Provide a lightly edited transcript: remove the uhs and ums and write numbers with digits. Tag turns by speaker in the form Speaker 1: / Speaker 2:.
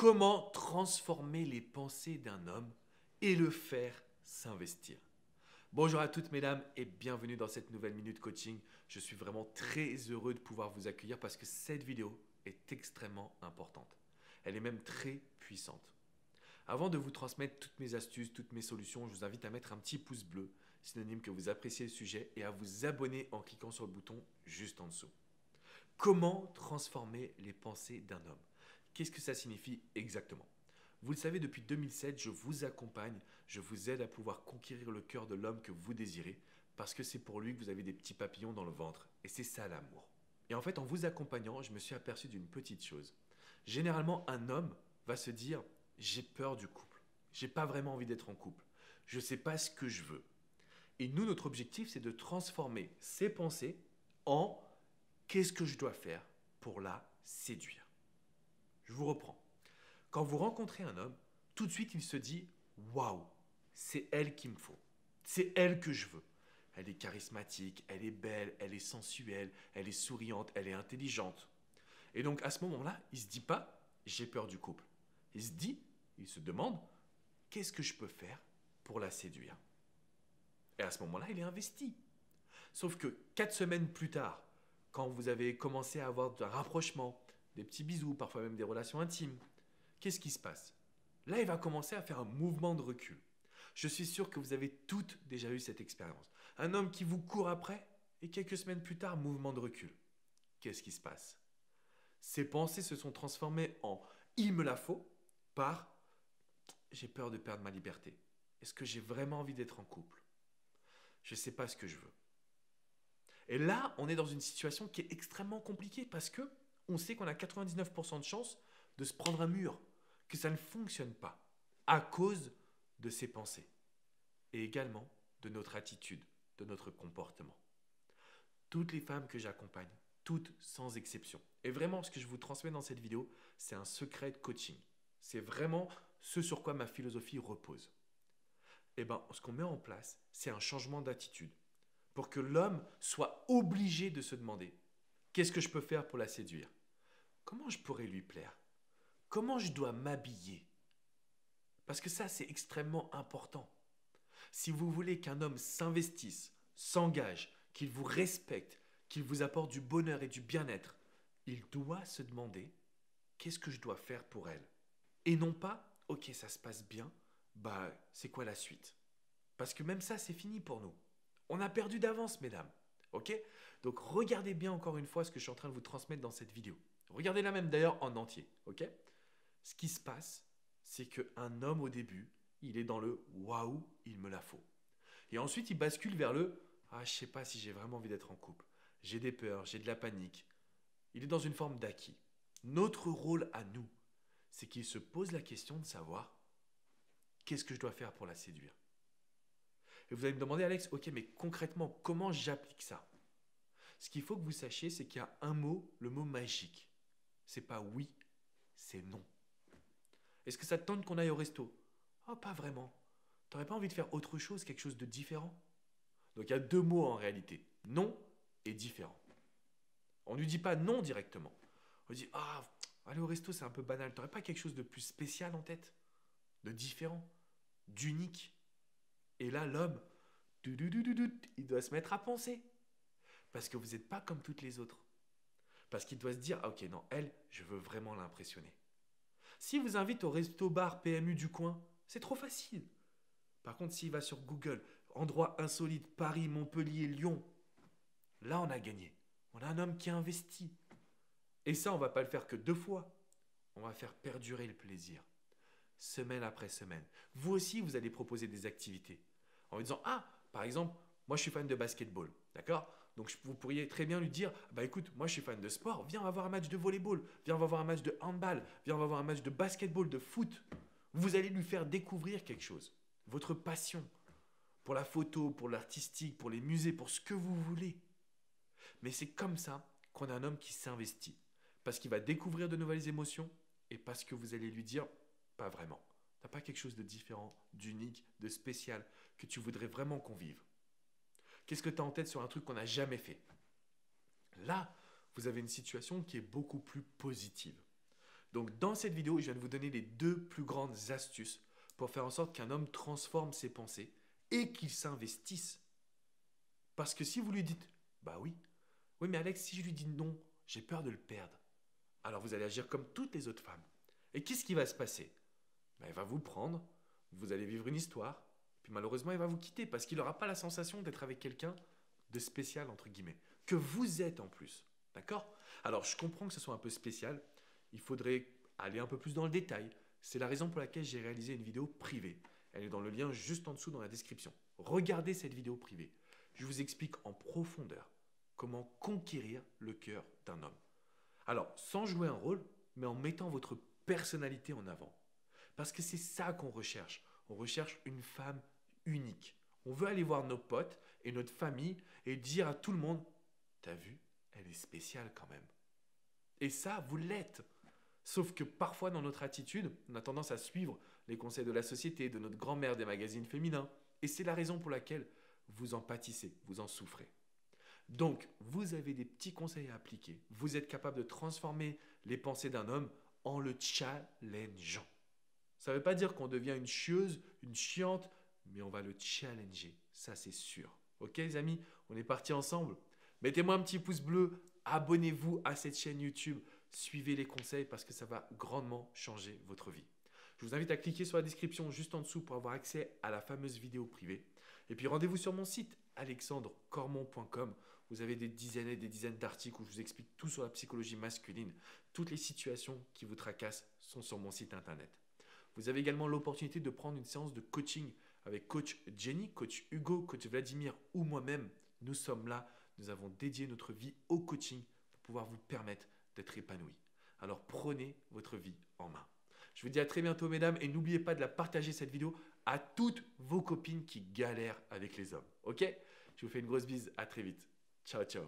Speaker 1: Comment transformer les pensées d'un homme et le faire s'investir? Bonjour à toutes mesdames et bienvenue dans cette nouvelle minute coaching. Je suis vraiment très heureux de pouvoir vous accueillir parce que cette vidéo est extrêmement importante. Elle est même très puissante. Avant de vous transmettre toutes mes astuces, toutes mes solutions, je vous invite à mettre un petit pouce bleu, synonyme que vous appréciez le sujet, et à vous abonner en cliquant sur le bouton juste en dessous. Comment transformer les pensées d'un homme? Qu'est-ce que ça signifie exactement? Vous le savez, depuis 2007, je vous accompagne, je vous aide à pouvoir conquérir le cœur de l'homme que vous désirez, parce que c'est pour lui que vous avez des petits papillons dans le ventre, et c'est ça l'amour. Et en fait, en vous accompagnant, je me suis aperçu d'une petite chose. Généralement, un homme va se dire, j'ai peur du couple, j'ai pas vraiment envie d'être en couple, je sais pas ce que je veux. Et nous, notre objectif, c'est de transformer ces pensées en qu'est-ce que je dois faire pour la séduire. Je vous reprends. Quand vous rencontrez un homme, tout de suite il se dit waouh, c'est elle qu'il me faut. C'est elle que je veux. Elle est charismatique, elle est belle, elle est sensuelle, elle est souriante, elle est intelligente. Et donc à ce moment-là, il ne se dit pas j'ai peur du couple. Il se demande qu'est-ce que je peux faire pour la séduire. Et à ce moment-là, il est investi. Sauf que 4 semaines plus tard, quand vous avez commencé à avoir un rapprochement, des petits bisous, parfois même des relations intimes, qu'est-ce qui se passe? Là, il va commencer à faire un mouvement de recul. Je suis sûr que vous avez toutes déjà eu cette expérience. Un homme qui vous court après et quelques semaines plus tard, mouvement de recul. Qu'est-ce qui se passe? Ses pensées se sont transformées en il me la faut par j'ai peur de perdre ma liberté. Est-ce que j'ai vraiment envie d'être en couple? Je ne sais pas ce que je veux. Et là, on est dans une situation qui est extrêmement compliquée parce que on sait qu'on a 99% de chances de se prendre un mur, que ça ne fonctionne pas à cause de ses pensées et également de notre attitude, de notre comportement. Toutes les femmes que j'accompagne, toutes sans exception. Et vraiment, ce que je vous transmets dans cette vidéo, c'est un secret de coaching. C'est vraiment ce sur quoi ma philosophie repose. Et bien, ce qu'on met en place, c'est un changement d'attitude pour que l'homme soit obligé de se demander qu'est-ce que je peux faire pour la séduire? Comment je pourrais lui plaire? Comment je dois m'habiller? Parce que ça, c'est extrêmement important. Si vous voulez qu'un homme s'investisse, s'engage, qu'il vous respecte, qu'il vous apporte du bonheur et du bien-être, il doit se demander qu'est-ce que je dois faire pour elle? Et non pas, ok, ça se passe bien, bah, c'est quoi la suite? Parce que même ça, c'est fini pour nous. On a perdu d'avance, mesdames. Ok? Donc regardez bien encore une fois ce que je suis en train de vous transmettre dans cette vidéo. Regardez-la même d'ailleurs en entier. Ok? Ce qui se passe, c'est qu'un homme au début, il est dans le waouh, il me la faut. Et ensuite, il bascule vers le ah, je sais pas si j'ai vraiment envie d'être en couple. J'ai des peurs, j'ai de la panique. Il est dans une forme d'acquis. Notre rôle à nous, c'est qu'il se pose la question de savoir qu'est-ce que je dois faire pour la séduire. Et vous allez me demander, Alex, ok, mais concrètement, comment j'applique ça? Ce qu'il faut que vous sachiez, c'est qu'il y a un mot, le mot magique. C'est pas oui, c'est non. Est-ce que ça te tente qu'on aille au resto? Oh, pas vraiment. T'aurais pas envie de faire autre chose, quelque chose de différent? Donc il y a deux mots en réalité, non et différent. On ne lui dit pas non directement. On lui dit, ah, aller au resto c'est un peu banal. T'aurais pas quelque chose de plus spécial en tête? De différent? D'unique? Et là, l'homme, il doit se mettre à penser. Parce que vous n'êtes pas comme toutes les autres. Parce qu'il doit se dire, ah, ok, non, elle, je veux vraiment l'impressionner. Si vous invite au resto-bar PMU du coin, c'est trop facile. Par contre, s'il va sur Google, endroit insolite, Paris, Montpellier, Lyon, là, on a gagné. On a un homme qui a investi. Et ça, on ne va pas le faire que 2 fois. On va faire perdurer le plaisir. Semaine après semaine. Vous aussi, vous allez proposer des activités. En lui disant, ah, par exemple, moi je suis fan de basketball, d'accord? Donc vous pourriez très bien lui dire, bah écoute, moi je suis fan de sport, viens on va voir un match de volleyball, viens on va voir un match de handball, viens on va voir un match de basketball, de foot. Vous allez lui faire découvrir quelque chose, votre passion pour la photo, pour l'artistique, pour les musées, pour ce que vous voulez. Mais c'est comme ça qu'on a un homme qui s'investit, parce qu'il va découvrir de nouvelles émotions et parce que vous allez lui dire, pas vraiment. T'as pas quelque chose de différent, d'unique, de spécial que tu voudrais vraiment qu'on vive? Qu'est-ce que tu as en tête sur un truc qu'on n'a jamais fait? Là, vous avez une situation qui est beaucoup plus positive. Donc dans cette vidéo, je viens de vous donner les 2 plus grandes astuces pour faire en sorte qu'un homme transforme ses pensées et qu'il s'investisse. Parce que si vous lui dites, bah oui, mais Alex, si je lui dis non, j'ai peur de le perdre. Alors vous allez agir comme toutes les autres femmes. Et qu'est-ce qui va se passer? Il va vous prendre, vous allez vivre une histoire, puis malheureusement il va vous quitter parce qu'il n'aura pas la sensation d'être avec quelqu'un de spécial, entre guillemets, que vous êtes en plus. D'accord? Alors je comprends que ce soit un peu spécial, il faudrait aller un peu plus dans le détail. C'est la raison pour laquelle j'ai réalisé une vidéo privée. Elle est dans le lien juste en dessous dans la description. Regardez cette vidéo privée. Je vous explique en profondeur comment conquérir le cœur d'un homme. Alors, sans jouer un rôle, mais en mettant votre personnalité en avant. Parce que c'est ça qu'on recherche. On recherche une femme unique. On veut aller voir nos potes et notre famille et dire à tout le monde, t'as vu, elle est spéciale quand même. Et ça, vous l'êtes. Sauf que parfois dans notre attitude, on a tendance à suivre les conseils de la société, de notre grand-mère des magazines féminins. Et c'est la raison pour laquelle vous en pâtissez, vous en souffrez. Donc, vous avez des petits conseils à appliquer. Vous êtes capable de transformer les pensées d'un homme en le challengeant. Ça ne veut pas dire qu'on devient une chieuse, une chiante, mais on va le challenger. Ça, c'est sûr. Ok, les amis, on est partis ensemble. Mettez-moi un petit pouce bleu, abonnez-vous à cette chaîne YouTube, suivez les conseils parce que ça va grandement changer votre vie. Je vous invite à cliquer sur la description juste en dessous pour avoir accès à la fameuse vidéo privée. Et puis rendez-vous sur mon site alexandrecormon.com. Vous avez des dizaines et des dizaines d'articles où je vous explique tout sur la psychologie masculine. Toutes les situations qui vous tracassent sont sur mon site internet. Vous avez également l'opportunité de prendre une séance de coaching avec coach Jenny, coach Hugo, coach Vladimir ou moi-même. Nous sommes là, nous avons dédié notre vie au coaching pour pouvoir vous permettre d'être épanoui. Alors prenez votre vie en main. Je vous dis à très bientôt mesdames et n'oubliez pas de la partager cette vidéo à toutes vos copines qui galèrent avec les hommes. Ok? Je vous fais une grosse bise, à très vite. Ciao, ciao.